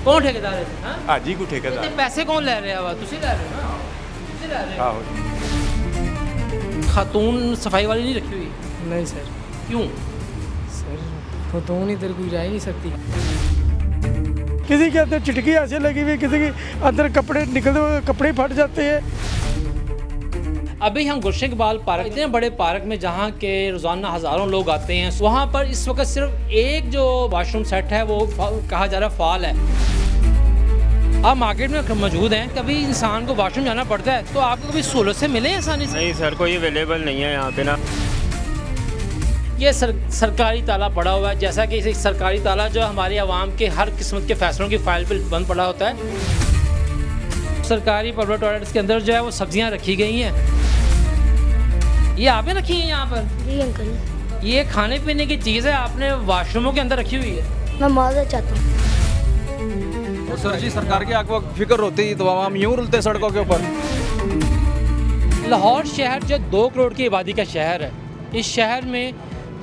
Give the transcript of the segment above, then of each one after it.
कौन ठेकेदार है? हाँ हाजी को ठेकेदार। पैसे कौन ले रहे हैं? तुसी ले रहे हो ना? तुसी ले रहे हो? आहो खातून सफाई वाली नहीं रखी हुई? नहीं सर। क्यों? सर खतौन इधर कोई जा ही नहीं सकती। किसी के अंदर चिटकी ऐसे लगी हुई, किसी के अंदर कपड़े निकलते हुए कपड़े फट जाते हैं। अभी हम गुलशन इकबाल पार्क, इतने बड़े पार्क में जहाँ के रोज़ाना हज़ारों लोग आते हैं, वहाँ पर इस वक्त सिर्फ एक जो वाशरूम सेट है वो कहा जा रहा है फ़ाल है। आप मार्केट में मौजूद हैं, कभी इंसान को वॉशरूम जाना पड़ता है तो आपको कभी सहूलत से मिले आसानी से? नहीं सर, कोई अवेलेबल नहीं है यहाँ पे ना। ये सरकारी ताला पड़ा हुआ है, जैसा कि इस सरकारी ताला जो हमारी आवाम के हर किस्म के फैसलों की फाइल पर बंद पड़ा होता है। सरकारी पब्लिक टॉयलेट्स के अंदर जो है वो सब्जियाँ रखी गई हैं। ये आपने रखी है यहाँ पर? जी अंकल। ये खाने पीने की चीज़ है, आपने वाशरूमों के अंदर रखी हुई है? मैं माजर चाहता हूँ। तो सर जी, सरकार की आपको फिक्र होती तो हम यूँ रुलते सड़कों के ऊपर। लाहौर शहर जो 2 करोड़ की आबादी का शहर है, इस शहर में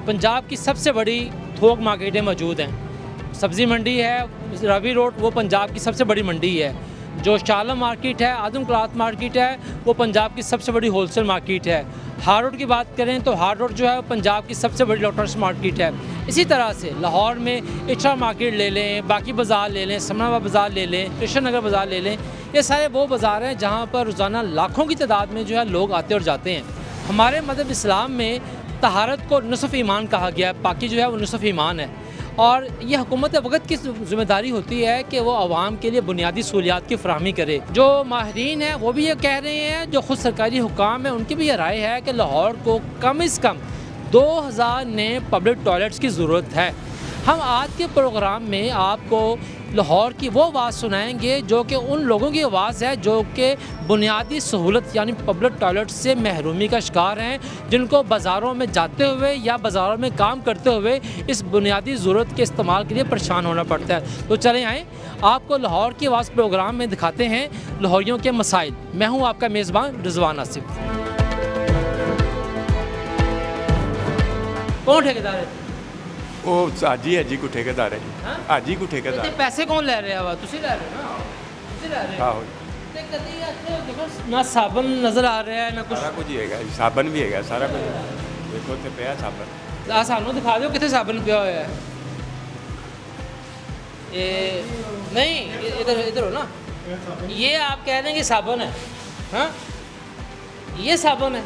पंजाब की सबसे बड़ी थोक मार्केटें मौजूद हैं। सब्ज़ी मंडी है रावी रोड, वो पंजाब की सबसे बड़ी मंडी है। जो शालम मार्केट है, आदम क्लॉथ मार्केट है, वो पंजाब की सबसे बड़ी होलसेल मार्केट है। हार रोड की बात करें तो हार रोड जो है पंजाब की सबसे बड़ी इलेक्ट्रॉनिक्स मार्केट है। इसी तरह से लाहौर में इट्रा मार्केट ले लें, बाकी बाज़ार ले लें, समनाबाद बाज़ार ले लें, कृष्ण नगर बाज़ार ले लें, ये सारे वो बाज़ार हैं जहाँ पर रोज़ाना लाखों की तादाद में जो है लोग आते और जाते हैं। हमारे मज़हब इस्लाम में तहारत को निसफ़ ईमान कहा गया है, पाकी जो है वो निसफ़ ईमान है। और ये हुकूमत वक्त की ज़िम्मेदारी होती है कि वो आवाम के लिए बुनियादी सहूलियात की फ़राहमी करे। जो माहिरीन हैं वो भी ये कह रहे हैं, जो ख़ुद सरकारी हुकाम है उनकी भी ये राय है कि लाहौर को कम से कम 2000 नए पब्लिक टॉयलेट्स की ज़रूरत है। हम आज के प्रोग्राम में आपको लाहौर की वो आवाज़ सुनाएंगे जो कि उन लोगों की आवाज़ है जो कि बुनियादी सहूलत यानी पब्लिक टॉयलेट से महरूमी का शिकार हैं, जिनको बाज़ारों में जाते हुए या बाज़ारों में काम करते हुए इस बुनियादी ज़रूरत के इस्तेमाल के लिए परेशान होना पड़ता है। तो चलें आएँ, आपको लाहौर की आवाज़ प्रोग्राम में दिखाते हैं लाहौरियों के मसाइल। मैं हूँ आपका मेज़बान रिजवान आसिफ। कौन ठेकेदार है? वो हाजी को ठेकेदार है जी। हाँ? हाजी को ठेकेदार। पैसे कौन ले रहे हैं? तुसी ले रहे हो ना? तुसी ले रहे हो? आहो ते कदी ਇੱਥੇ देखो ना साबन नज़र आ रहा है ना कुछ। सारा कुछ ही है, साबन भी है, सारा कुछ देखो तो पिया साबन। आ सानू दिखा दो कितने साबन पिया हुआ है। ये नहीं, इधर इधर हो ना, ये आप कह रहे हैं कि साबन है? हाँ, ये साबन है।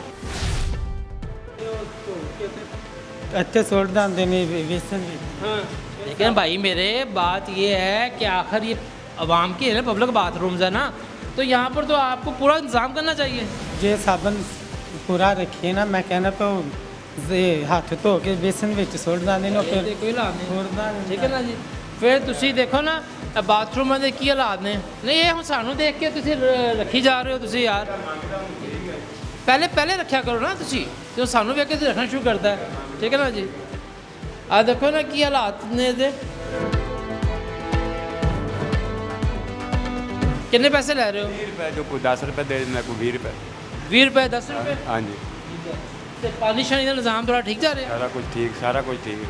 अच्छे छोड़ दें बेसन भी। हाँ, लेकिन भाई मेरे बात ये है कि आखिर ये आवाम की है ना, पब्लिक बाथरूम्स है ना, तो यहाँ पर तो आपको पूरा इंतज़ाम करना चाहिए। जे साबन पूरा रखिए ना, मैं कहना तो हाथ धो के बेसन ਵਿੱਚ ਸੁੱਟ ਦਾਂਦੇ ਨੇ ਫਿਰ कोई हालात नहीं, ਹੋਰ ਦਾ ठीक है ना जी। फिर तुसी देखो ना बाथरूम ਦੇ ਕੀ ਹਾਲਾत ਨੇ। नहीं ये हम सानू देख के तुसी रखी जा रहे हो तुसी यार। पहले रखा करो ना तुसी, जो सानू वेख के रखना शुरू करता है, ठीक है ना जी। आ देखो ना की हालात ने दे। कितने पैसे ले रहे हो? 20 रुपए, जो कोई 10 रुपए दे देना, कोई 20 रुपए। 20 रुपए 10 रुपए। हाँ जी, ते पानी शानी का निज़ाम थोड़ा ठीक जा रहा सारा कुछ ठीक, सारा कुछ ठीक है।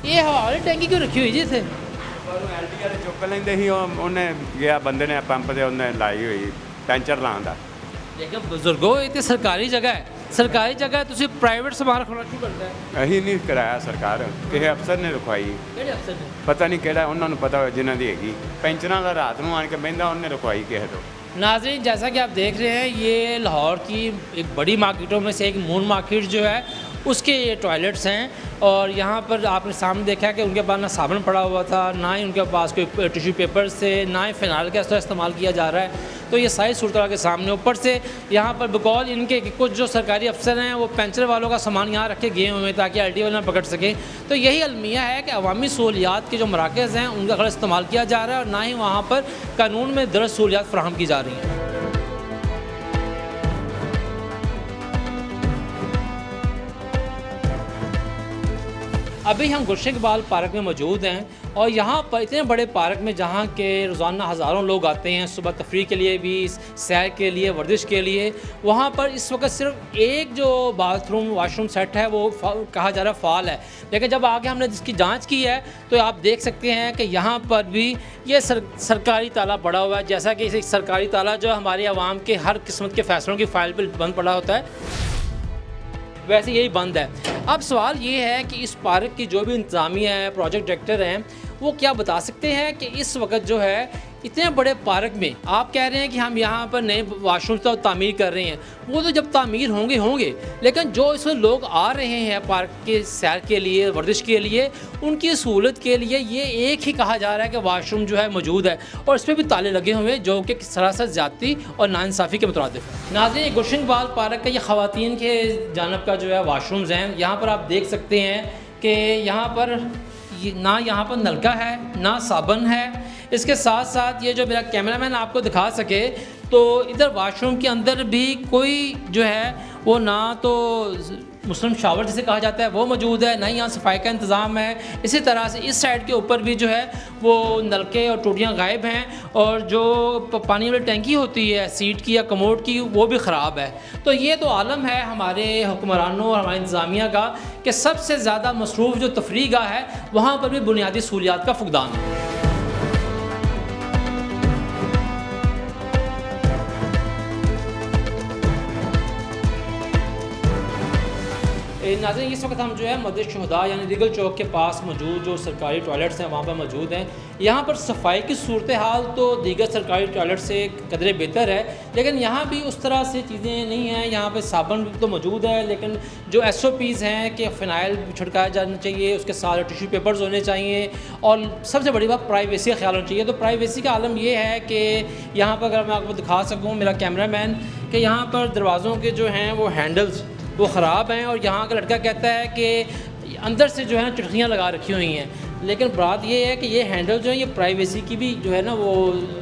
है। ये हवा वाली टैंकी क्यों रखी हुई जी इत्थे? LD वाले चुक लेंदे ही, ਉਹਨੇ ਗਿਆ ਬੰਦੇ ਨੇ ਪੰਪ ਤੇ ਉਹਨੇ ਲਾਈ ਹੋਈ ਟੈਂਚਰ ਲਾਉਣ ਦਾ। लेकिन बुजुर्गो ये तो सरकारी जगह है, सरकारी जगह तुसी प्राइवेट सामान रखना शुरू करता है। ਅਸੀਂ ਨਹੀਂ ਕਰਾਇਆ ਸਰਕਾਰ, ਕਿਸੇ ਅਫਸਰ ਨੇ ਰਖਵਾਈ, केड़े अफसर ने? ਪਤਾ ਨਹੀਂ ਕਿਹੜਾ, ਉਹਨਾਂ ਨੂੰ ਪਤਾ ਹੋਇਆ ਜਿਨ੍ਹਾਂ ਦੀ ਹੈਗੀ। ਪੈਂਚਰਾਂ ਦਾ ਰਾਤ ਨੂੰ ਆਣ ਕੇ ਬਹਿੰਦਾ, ਉਹਨੇ ਰਖਵਾਈ ਕਿਸੇ ਤੋਂ। नाज़रीन, जैसा कि आप देख रहे हैं, ये लाहौर की एक बड़ी मार्केटों में से एक मून मार्केट जो है उसके ये टॉयलेट्स हैं। और यहाँ पर आपने सामने देखा कि उनके पास ना साबुन पड़ा हुआ था, ना ही उनके पास कोई टिश्यू पेपर से, ना ही फ़िनाइल का इस्तेमाल किया जा रहा है। तो ये सारी सूरत के सामने, ऊपर से यहाँ पर बकौल इनके कुछ जो सरकारी अफसर हैं वो पेंचर वालों का सामान यहाँ रख के गए हुए हैं ताकि LD वाले ना पकड़ सकें। तो यही अलमिया है कि अवामी सहूलियात के जो मराकज़ हैं उनका गलत इस्तेमाल किया जा रहा है और ना ही वहाँ पर कानून में दरज सहूलियात फ़राहम की जा रही हैं। अभी हम गुलशन इकबाल पार्क में मौजूद हैं और यहाँ पर इतने बड़े पार्क में जहाँ के रोज़ाना हज़ारों लोग आते हैं सुबह तफरीह के लिए भी, सैर के लिए, वर्जिश के लिए, वहाँ पर इस वक्त सिर्फ एक जो बाथरूम वाशरूम सेट है वो कहा जा रहा है फ़ाल है। लेकिन जब आगे हमने जिसकी जांच की है तो आप देख सकते हैं कि यहाँ पर भी ये सरकारी ताला पड़ा हुआ है, जैसा कि सरकारी ताला जो हमारे आवाम के हर किस्मत के फ़ैसलों की फ़ाइल पर बंद पड़ा होता है, वैसे यही बंद है। अब सवाल ये है कि इस पार्क की जो भी इंतज़ामिया है, प्रोजेक्ट डायरेक्टर हैं, वो क्या बता सकते हैं कि इस वक्त जो है इतने बड़े पार्क में आप कह रहे हैं कि हम यहाँ पर नए वाशरूम तो तामीर कर रहे हैं, वो तो जब तामीर होंगे लेकिन जो इसमें लोग आ रहे हैं पार्क के सैर के लिए, वर्जिश के लिए, उनकी सहूलत के लिए ये एक ही कहा जा रहा है कि वाशरूम जो है मौजूद है और इस पर भी ताले लगे हुए हैं जो कि सरासर ज़्यादती और नाइंसाफ़ी के मुतरादिफ है। नाज़रीन, गुलशन बाग पार्क का ये ख़वातीन के जानब का जो है वाशरूम्स हैं, यहाँ पर आप देख सकते हैं कि यहाँ पर ना यहाँ पर नलका है ना साबन है। इसके साथ साथ ये जो मेरा कैमरामैन आपको दिखा सके तो इधर वाशरूम के अंदर भी कोई जो है वो ना तो मुस्लिम शावर जिसे कहा जाता है वो मौजूद है, ना ही यहाँ सफाई का इंतज़ाम है। इसी तरह से इस साइड के ऊपर भी जो है वो नलके और टूटियाँ गायब हैं और जो पानी वाली टैंकी होती है सीट की या कमोड की वो भी ख़राब है। तो ये तो आलम है हमारे हुक्मरानों और हमारी इंतज़ामिया का कि सबसे ज़्यादा मसरूफ़ जो तफरीह गाह है वहाँ पर भी बुनियादी सहूलियात का फुकदान है। नाज़रीन, इस वक्त हम जो है मस्जिद शुहदा यानी रिगल चौक के पास मौजूद जो सरकारी टॉयलेट्स हैं वहाँ पर मौजूद हैं। यहाँ पर सफाई की सूरत हाल तो दीगर सरकारी टॉयलेट से कदरे बेहतर है, लेकिन यहाँ भी उस तरह से चीज़ें नहीं हैं। यहाँ पर साबुन तो मौजूद है, लेकिन जो SOPs हैं कि फ़िनाइल छिड़काया जाना चाहिए, उसके साथ टिश्यू पेपर्स होने चाहिए और सबसे बड़ी बात प्राइवेसी का ख्याल होना चाहिए। तो प्राइवेसी का आलम ये है कि यहाँ पर अगर मैं आपको दिखा सकूँ मेरा कैमरामैन, कि यहाँ पर दरवाज़ों के जो हैं वो हैंडल्स वो ख़राब हैं और यहाँ का लड़का कहता है कि अंदर से जो है चिट्ठियाँ लगा रखी हुई हैं, लेकिन बात ये है कि ये हैंडल जो है ये प्राइवेसी की भी जो है ना वो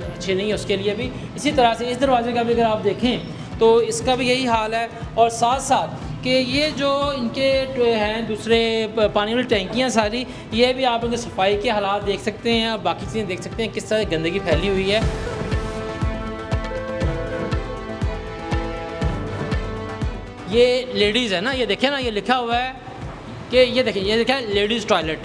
अच्छे नहीं है उसके लिए भी। इसी तरह से इस दरवाजे का भी अगर आप देखें तो इसका भी यही हाल है और साथ साथ कि ये जो इनके हैं दूसरे पानी वाली टैंकियाँ सारी, ये भी आप उनके सफाई के हालात देख सकते हैं और बाकी चीज़ें देख सकते हैं किस तरह गंदगी फैली हुई है। ये लेडीज़ है ना, ये देखिए ना, ये लिखा हुआ है कि ये देखिए, ये देखा है लेडीज़ टॉयलेट,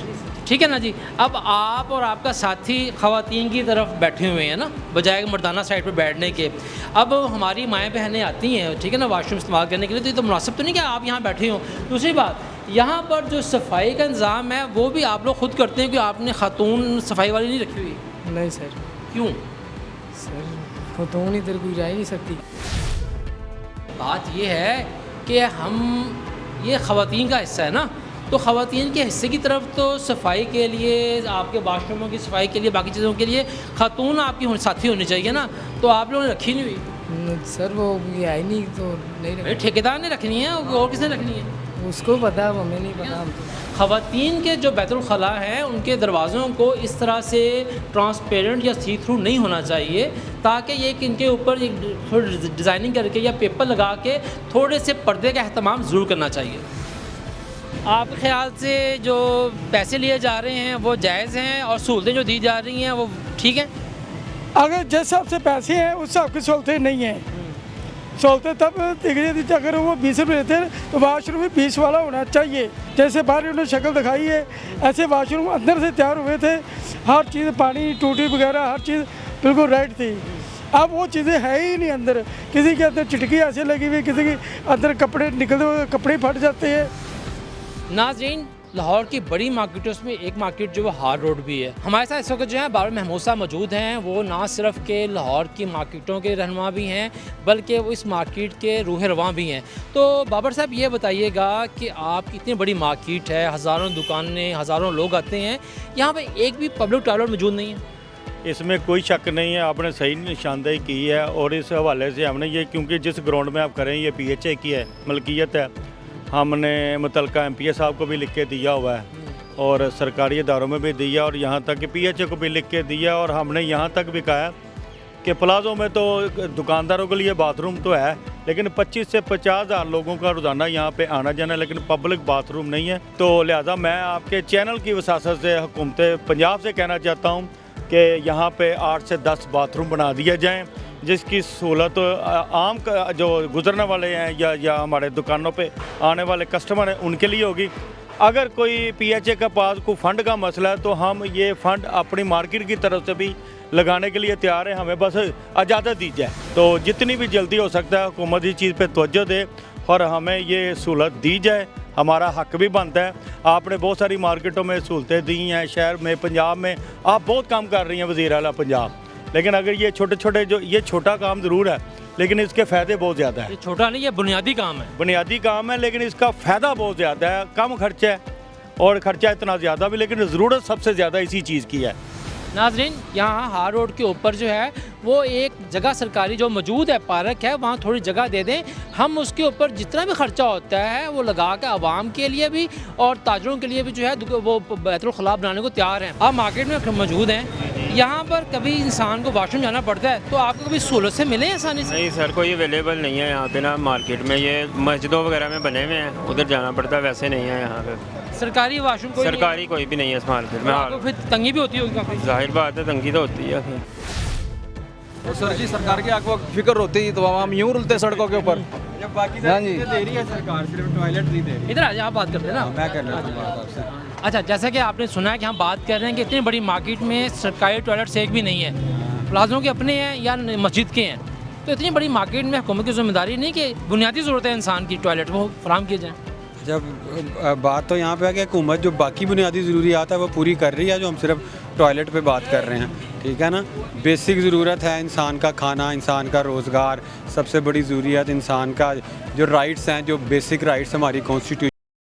ठीक है ना जी। अब आप और आपका साथी ख़वातीन की तरफ बैठे हुए हैं ना, बजाय मर्दाना साइड पर बैठने के। अब हमारी माएँ बहनें आती हैं, ठीक है ना, वाशरूम इस्तेमाल करने के लिए, तो ये तो मुनासिब तो नहीं कि आप यहाँ बैठे हों। दूसरी बात, यहाँ पर जो सफाई का इंतज़ाम है वो भी आप लोग खुद करते हैं कि आपने खातून सफाई वाली नहीं रखी हुई? नहीं सर। क्यों सर खातून इधर कोई जा ही नहीं सकती। बात ये है कि हम ये ख़वातीन का हिस्सा है ना, तो ख़वातीन के हिस्से की तरफ तो सफाई के लिए, आपके वाशरूमों की सफाई के लिए, बाकी चीज़ों के लिए खातून आपकी साथी होनी चाहिए ना, तो आप लोगों ने रखी नहीं हुई? सर वो ये आई नहीं तो नहीं रखी। ठेकेदार ने रखनी है और किसने रखनी है? उसको पता, हमें नहीं पता। हम ख़वातीन के जो बैतुल खला हैं उनके दरवाज़ों को इस तरह से ट्रांसपेरेंट या सी थ्रू नहीं होना चाहिए, ताकि ये कि इनके ऊपर एक डिज़ाइनिंग करके या पेपर लगा के थोड़े से पर्दे का अहतमाम ज़रूर करना चाहिए। आपके ख्याल से जो पैसे लिए जा रहे हैं वो जायज़ हैं और सहूलतें जो दी जा रही हैं वो ठीक हैं? अगर जिस हिसाब से पैसे हैं उस हिसाब की सहूलतें नहीं हैं। सहूलतें तब दिख थी अगर वो 20 रुपये देते हैं तो वाशरूम भी 20 वाला होना चाहिए। जैसे बाहर उन्होंने शक्ल दिखाई है ऐसे वाशरूम अंदर से तैयार हुए थे, हर चीज़ पानी टूटी वगैरह हर चीज़ बिल्कुल राइट थी। अब वो चीज़ें है ही नहीं अंदर, किसी के अंदर चिटकी ऐसे लगी हुई, किसी के अंदर कपड़े निकलते हुए कपड़े फट जाते हैं। नाज़रीन, लाहौर की बड़ी मार्केटों में एक मार्केट जो वो हार रोड भी है। हमारे साथ इस वक्त जो है बाबर महमूद साहब मौजूद हैं। वो ना सिर्फ के लाहौर की मार्केटों के रहनुमा भी हैं बल्कि वो इस मार्केट के रूह रवां भी हैं। तो बाबर साहब ये बताइएगा कि आपकी इतनी बड़ी मार्केट है, हज़ारों दुकानें, हज़ारों लोग आते हैं, यहाँ पर एक भी पब्लिक टॉयलेट मौजूद नहीं है? इसमें कोई शक नहीं है, आपने सही निशानदेही की है। और इस हवाले से हमने ये, क्योंकि जिस ग्राउंड में आप करें ये PHA की है, मलकियत है, हमने मुतलका MPA साहब को भी लिख के दिया हुआ है और सरकारी इदारों में भी दिया और यहाँ तक कि PHA को भी लिख के दिया। और हमने यहाँ तक भी कहा कि प्लाज़ों में तो दुकानदारों के लिए बाथरूम तो है लेकिन 25 से 50 हज़ार लोगों का रोज़ाना यहाँ पे आना जाना, लेकिन पब्लिक बाथरूम नहीं है। तो लिहाजा मैं आपके चैनल की वसासत से हुकूमत पंजाब से कहना चाहता हूँ कि यहाँ पे 8 से 10 बाथरूम बना दिए जाएँ, जिसकी सहूलत आम जो गुजरने वाले हैं या हमारे दुकानों पे आने वाले कस्टमर हैं उनके लिए होगी। अगर कोई PHA के पास कोई फ़ंड का मसला है तो हम ये फ़ंड अपनी मार्केट की तरफ से भी लगाने के लिए तैयार हैं, हमें बस इजाज़त दी जाए। तो जितनी भी जल्दी हो सकता है हुकूमत इस चीज़ पे तवज्जो दे और हमें ये सहूलत दी जाए, हमारा हक भी बनता है। आपने बहुत सारी मार्केटों में सहूलतें दी हैं, शहर में, पंजाब में आप बहुत काम कर रही हैं वज़ीर आला पंजाब, लेकिन अगर ये छोटे छोटे जो ये छोटा काम ज़रूर है लेकिन इसके फ़ायदे बहुत ज़्यादा है। ये छोटा नहीं, ये बुनियादी काम है। बुनियादी काम है लेकिन इसका फ़ायदा बहुत ज़्यादा है, कम खर्चा है और ख़र्चा इतना ज़्यादा भी, लेकिन ज़रूरत सबसे ज़्यादा इसी चीज़ की है। नाजरीन, यहाँ हार रोड के ऊपर जो है वो एक जगह सरकारी जो मौजूद है, पार्क है, वहाँ थोड़ी जगह दे दें, हम उसके ऊपर जितना भी खर्चा होता है वो लगा के आवाम के लिए भी और ताजरों के लिए भी जो है वो बैतुल खला बनाने को तैयार हैं। आप मार्केट में मौजूद हैं, यहाँ पर कभी इंसान को वॉशरूम जाना पड़ता है तो आपको कभी सहूलत से मिले आसानी से? नहीं सर, कोई अवेलेबल नहीं है यहाँ पे ना मार्केट में, ये मस्जिदों वगैरह में बने हुए हैं, उधर जाना पड़ता है, वैसे नहीं है यहाँ पे सरकारी वॉशरूम कोई सरकारी कोई भी नहीं है इस मार्केट में। आपको फिर तंगी भी होती होगी काफ़ी? जाहिर बात है, तंगी तो होती है। तो सर जी सरकार की आपको फिक्र होती तो आवाम यूँ रुलते सड़कों के ऊपर। जब बाकी हाँ जी। दे रही है सरकार, सिर्फ टॉयलेट नहीं दे रही। इधर आ जाए, आप बात करते हैं ना। मैं कर रहा हूँ। अच्छा, जैसा कि आपने सुना है कि हम बात कर रहे हैं कि इतनी बड़ी मार्केट में सरकारी टॉयलेट्स एक भी नहीं है, प्लाजों के अपने हैं या मस्जिद के हैं, तो इतनी बड़ी मार्केट में हुकूमत की जिम्मेदारी नहीं कि बुनियादी ज़रूरत है इंसान की टॉयलेट वो फराम किए जाएँ। जब बात तो यहाँ पे है कि हुकूमत जो बाकी बुनियादी ज़रूरियात है वो पूरी कर रही है, जो हम सिर्फ टॉयलेट पे बात कर रहे हैं, ठीक है ना। बेसिक ज़रूरत है इंसान का खाना, इंसान का रोज़गार, सबसे बड़ी ज़रूरियत इंसान का जो राइट्स हैं, जो बेसिक राइट्स हमारी कॉन्स्टिट्यूशन